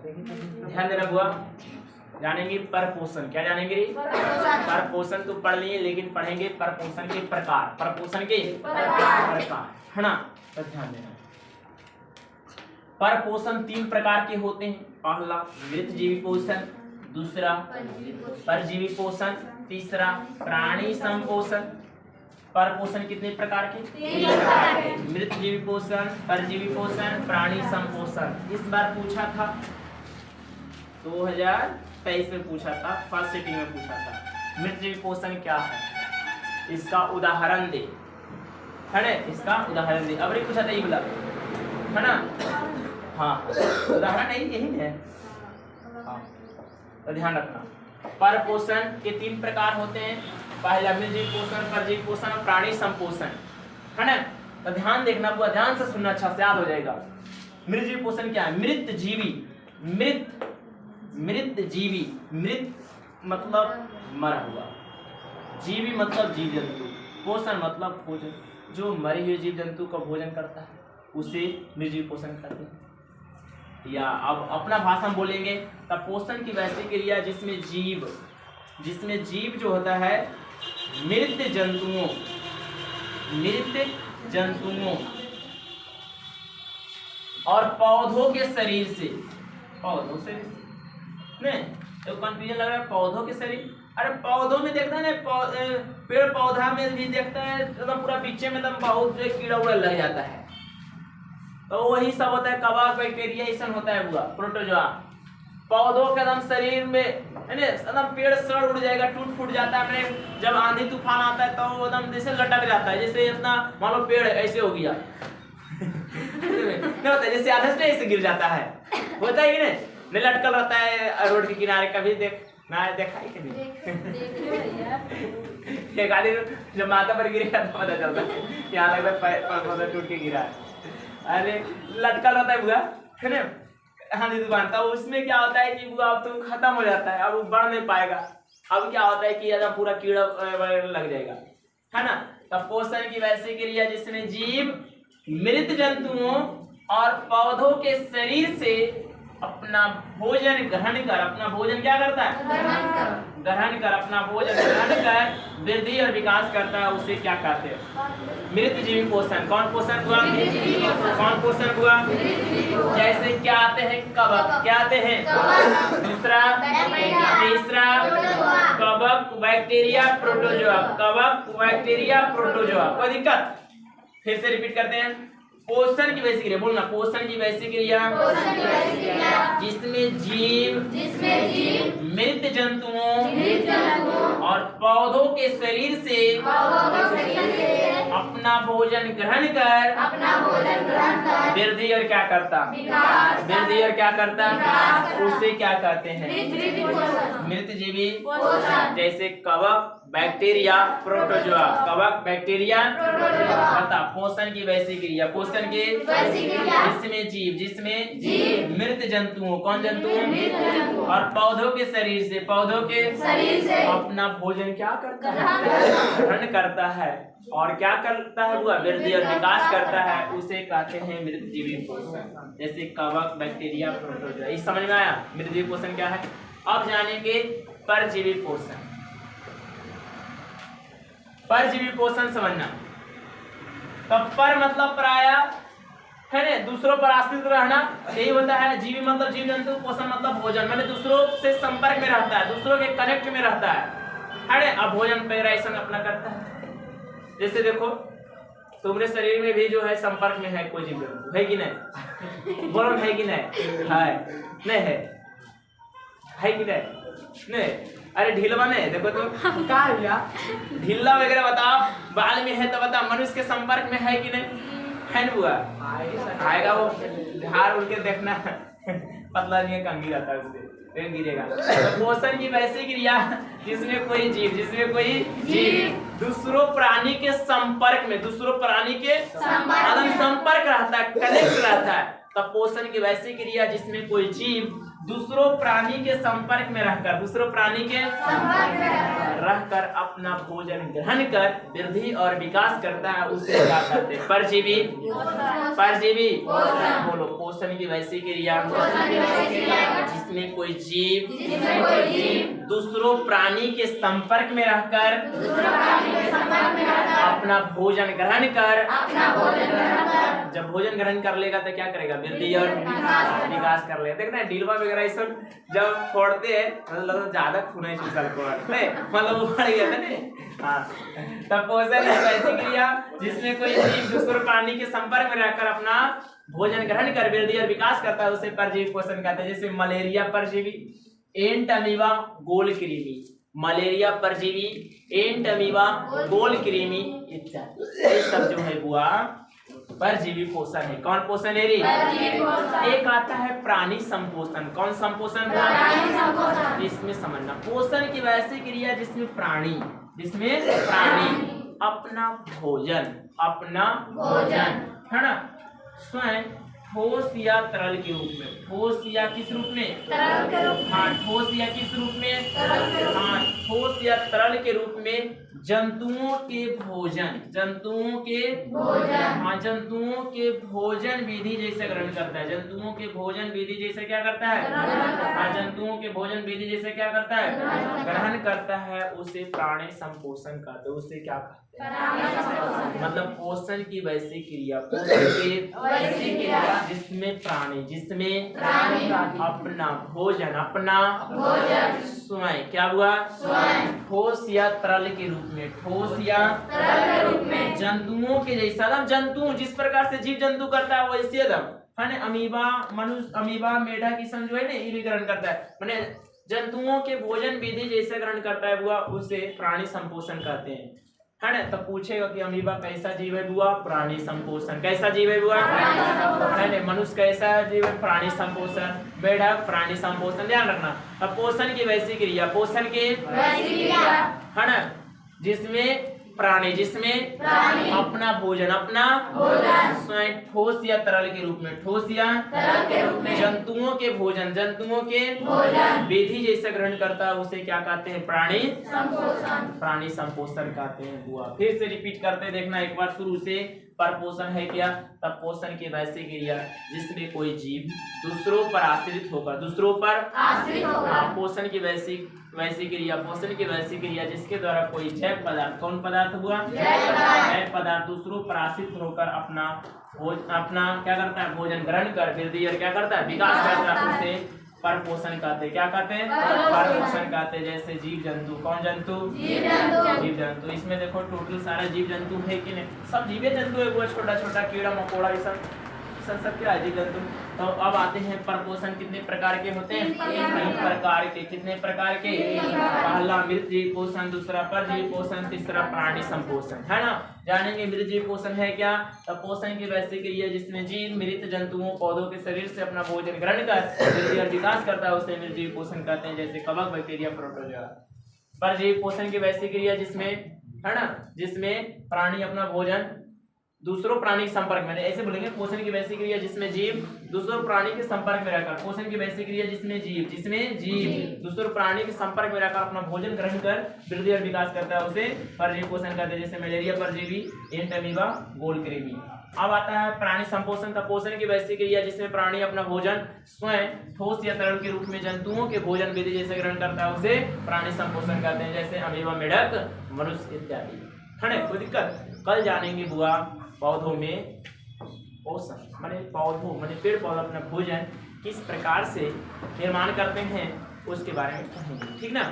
ध्यान देना बुआ। जानेंगे परपोषण, क्या जानेंगे? परपोषण तो पढ़ लिए, लेकिन पढ़ेंगे परपोषण के प्रकार, परपोषण के प्रकार, है ना? तो ध्यान देना, परपोषण 3 प्रकार के होते हैं। पहला मृतजीवी पोषण, दूसरा परजीवी पोषण, तीसरा प्राणी संपोषण। परपोषण कितने प्रकार के? 3 प्रकार के। मृतजीवी पोषण, परजीवी पोषण, प्राणी संपोषण। इस बार पूछा था 2023 में पूछा था, फर्स्ट सिटिंग में पूछा था। मृतजीवी पोषण क्या है, इसका उदाहरण दे, है ना? इसका उदाहरण दे। अब पूछा था ये बोला, है ना? हाँ, उदाहरण यही है। हाँ, तो ध्यान रखना, परपोषण के 3 प्रकार होते हैं। पहला मृतजीवी पोषण, परजीवी पोषण और प्राणी संपोषण, है ना? तो ध्यान देखना पूरा, ध्यान से सुनना, अच्छा से याद हो जाएगा। मृतजीवी पोषण क्या है? मृत जीवी, मृत जीवी, मृत मतलब मरा हुआ, जीवी मतलब जीव जंतु, पोषण मतलब भोजन, जो मरे हुए जीव जंतु का भोजन करता है उसे मृतजीवी पोषण कहते हैं। या अब अपना भाषा बोलेंगे तब पोषण की वैसी क्रिया जिसमें जीव जो होता है मृत जंतुओं और पौधों के शरीर से, नहीं तो कंफ्यूजन लग रहा है, पौधों के शरीर, अरे पौधों में देखता है ना, पेड़ पौधा में भी देखता है एकदम पूरा पीछे में एकदम बहुत जो कीड़ा उड़ा लग जाता है, तो वही सब होता है, कवक बैक्टीरिया ऐसा होता है बुआ, प्रोटोजोआ। पौधों के एकदम शरीर में एकदम पेड़ सड़ उड़ जाएगा, टूट फूट जाता है, जब आंधी तूफान आता है तो वो एकदम जैसे लटक जाता है, जैसे इतना मान लो पेड़ ऐसे हो गया नहीं होता, जैसे आधा से ऐसे गिर जाता है, होता है कि नहीं लटकल रहता है रोड के किनारे। कभी देखा ही कभी एक आदमी जब माथा पर गिरेगा तो पता चलता है यहाँ लगता है पौधा टूट के गिरा है, अरे लटकल रहता है बुआ, है ना? हाँ दुकान, तो उसमें क्या होता है कि बुआ अब तो खत्म हो जाता है, अब वो बढ़ नहीं पाएगा। अब क्या होता है कि एकदम पूरा कीड़ा लग जाएगा, है ना? तब पोषण की वैसी क्रिया जिसमें जीव मृत जंतुओं और पौधों के शरीर से अपना भोजन ग्रहण कर, अपना भोजन क्या करता है? ग्रहण कर, अपना भोजन ग्रहण कर वृद्धि और विकास करता है, उसे क्या कहते हैं? मृतजीवी पोषण। कौन पोषण हुआ? कौन पोषण हुआ? जैसे क्या आते हैं? कवक, क्या आते हैं? दूसरा, तीसरा कवक, बैक्टीरिया, प्रोटोजोआ, कवक, बैक्टीरिया, प्रोटोजोआ। कोई दिक्कत? फिर से रिपीट करते हैं, पोषण की वैसी क्रिया, बोलना पोषण की वैसी क्रिया जिसमें जीव मृत जंतुओं और पौधों के शरीर से अपना भोजन ग्रहण कर वृद्धि और क्या करता? वृद्धि और क्या करता? उसे क्या कहते हैं? मृतजीवी। जैसे कवक, बैक्टीरिया, प्रोटोजोआ, कवक, बैक्टीरिया, बता पोषण की वैसी क्रिया, पोषण के जिसमें जीव मृत जंतुओं, कौन जंतुओं? और पौधों के शरीर से, पौधों के अपना भोजन क्या करता है? ग्रहण करता है, और क्या करता है हुआ? वृद्धि और विकास करता है, उसे कहते हैं मृतजीवी पोषण। जैसे कवक, बैक्टीरिया, प्रोटोजोआ। इस समझ में आया मृतजीवी पोषण क्या है? अब जानेंगे परजीवी पोषण। परजीवी पोषण समझना, तो पर मतलब पराया, है ना? दूसरों पर आश्रित रहना, यही होता है। जीवी मतलब जीव जंतु, पोषण मतलब भोजन, मैंने दूसरों से संपर्क में रहता है, दूसरों के कनेक्ट में रहता है ना? अब भोजन पैराइसन अपना करता है। जैसे देखो तुम्हारे शरीर में भी जो है संपर्क में है कोई जीव जंतु, है कि नहीं? बोलो है कि नहीं? है नहीं है कि नहीं? अरे ढीलवा नहीं, देखो तो क्या है भैया, ढीला वगैरह बताओ, बाल में है तो बताओ, मनुष्य के संपर्क में है कि नहीं? है ना बुआ? आएगा वो, धार उड़ के देखना पतला नहीं है, कंघी रहता है उससे, फिर गिरेगा। तो पोषण की वैसी क्रिया जिसमें कोई जीव दूसरों प्राणी के संपर्क में, दूसरों प्राणी के संपर्क रहता है, कनेक्ट रहता है। तब पोषण की वैसी क्रिया जिसमें कोई जीव दूसरों प्राणी के संपर्क में रहकर, दूसरों प्राणी के संपर्क में रहकर अपना भोजन ग्रहण कर वृद्धि और विकास करता है, उसे क्या कहते हैं? परजीवी। परजीवी बोलो। पोषण की वैसी क्रिया जिसमें कोई जीव दूसरों प्राणी के संपर्क में रहकर अपना भोजन ग्रहण कर, जब भोजन ग्रहण कर लेगा तो क्या करेगा? वृद्धि और विकास कर लेगा। देखना डीलवा वगैरह सब जब फोड़ते हैं मतलब ज्यादा खून चूसल को मतलब वो बढ़ गया था ना। हाँ, तब पोषण ऐसी क्रिया जिसमें कोई जीव दूसरे प्राणी के संपर्क में रहकर अपना भोजन ग्रहण कर वृद्धि और विकास करता है, उसे परजीवी पोषण कहते हैं। जैसे मलेरिया परजीवी, एंट अमीबा, गोल कृमि। मलेरिया परजीवी, एंट अमीबा, गोल कृमि इत्यादि, ये सब जो है बुआ परजीवी पोषण है। कौन पोषण है रे? एक आता है प्राणी संपोषण। कौन संपोषण? इसमें समझना पोषण की वैसी क्रिया जिसमें प्राणी अपना भोजन है ना स्वयं ठोस या तरल के रूप में, ठोस या किस रूप में? तरल के रूप में। हाँ, ठोस या किस रूप में? तरल के रूप में। हाँ, ठोस या तरल के रूप में जंतुओं के भोजन विधि जैसे ग्रहण करता है। जंतुओं के भोजन विधि जैसे क्या करता है? हाँ, जंतुओं के भोजन विधि जैसे क्या करता है? ग्रहण करता है, उसे प्राणी संपोषण कहते हैं। उसे क्या कहते हैं? मतलब पोषण की वैसी क्रिया, जिसमें प्राणी अपना भोजन स्वयं क्या हुआ? ठोस या तरल के रूप में जंतुओं के जैसा, जंतु जिस प्रकार से जीव जंतु करता है वैसे है ना। अमीबा मनुष्य, अमीबा मेढा किस्म जो है ना, ये भी ग्रहण करता है। मैंने जंतुओं के भोजन विधि जैसे ग्रहण करता है बुआ, उसे प्राणी संपोषण कहते हैं, है ना। तो पूछेगा कि अमीबा कैसा जीव है बुआ? प्राणी संपोषण। कैसा जीव है बुआ? है ना। मनुष्य कैसा जीव है? प्राणी संपोषण। मेढक प्राणी संपोषण। ध्यान रखना। अब पोषण की वैसी क्रिया, पोषण की है ना जिसमें प्राणी अपना भोजन स्वयं ठोस या तरल के रूप में जंतुओं के भोजन विधि जैसे ग्रहण करता है, उसे क्या कहते हैं? प्राणी संपोषण कहते हैं बुआ। फिर से रिपीट करते देखना एक बार शुरू से। पर पोषण है क्या? तब पोषण की वैसी क्रिया जिसमें कोई जीव दूसरों पर आश्रित होकर पोषण की वैसी क्रिया जिसके द्वारा कोई जैव पदार्थ, कौन पदार्थ हुआ? जैव पदार्थ दूसरों पर आश्रित होकर अपना क्या करता है? भोजन ग्रहण कर वृद्धि और क्या करता है? विकास करता है, उसे पर पोषण कहते हैं। क्या कहते हैं? पर पोषण कहते हैं। जैसे जीव जंतु, कौन जंतु? जीव जंतु। इसमें देखो टोटल सारा जीव जंतु है कि नहीं? सब जीव जंतु है, वो छोटा छोटा कीड़ा मकोड़ा ये सब क्या है? जीव जंतु। तो अब आते हैं पर पोषण कितने प्रकार के होते हैं? 3 प्रकार के। कितने प्रकार के? पहला मृत जीव पोषण, दूसरा परजीवी पोषण, तीसरा प्राणी संपोषण, है ना। जानेंगे मृत जीव पोषण है क्या? तो पोषण की वैसी क्रिया जिसमें जीव मृत जंतुओं पौधों के शरीर से अपना भोजन ग्रहण कर वृद्धि और विकास करता है, उसे मृत जीव पोषण कहते हैं। जैसे कवक, बैक्टीरिया, प्रोटोजोआ। परजीवी पोषण की वैसी क्रिया जिसमें प्राणी अपना भोजन दूसरों प्राणी के संपर्क में, ऐसे बोलेंगे पोषण की वैसी क्रिया जिसमें जीव दूसरों प्राणी के संपर्क में रहकर, पोषण की वैसी क्रिया जिसमें जीव दूसरों प्राणी के संपर्क में रहकर अपना भोजन ग्रहण कर वृद्धि और विकास करता है, उसे परजीवी पोषण कहते हैं। जैसे मलेरिया परजीवी, एंट अमीबा, गोल कृमि। अब आता है प्राणी संपोषण का। पोषण की वैसी क्रिया जिसमें प्राणी अपना भोजन स्वयं ठोस या तरल के रूप में जंतुओं के भोजन विधि जैसे ग्रहण करता है, उसे प्राणी संपोषण कहते हैं। जैसे अमीबा, मेढक, मनुष्य इत्यादि, है ना। कोई दिक्कत? कल जानेंगे बुआ पौधों में पोषण माने पेड़ पौधा अपना भोजन किस प्रकार से निर्माण करते हैं उसके बारे में कहेंगे, ठीक ना।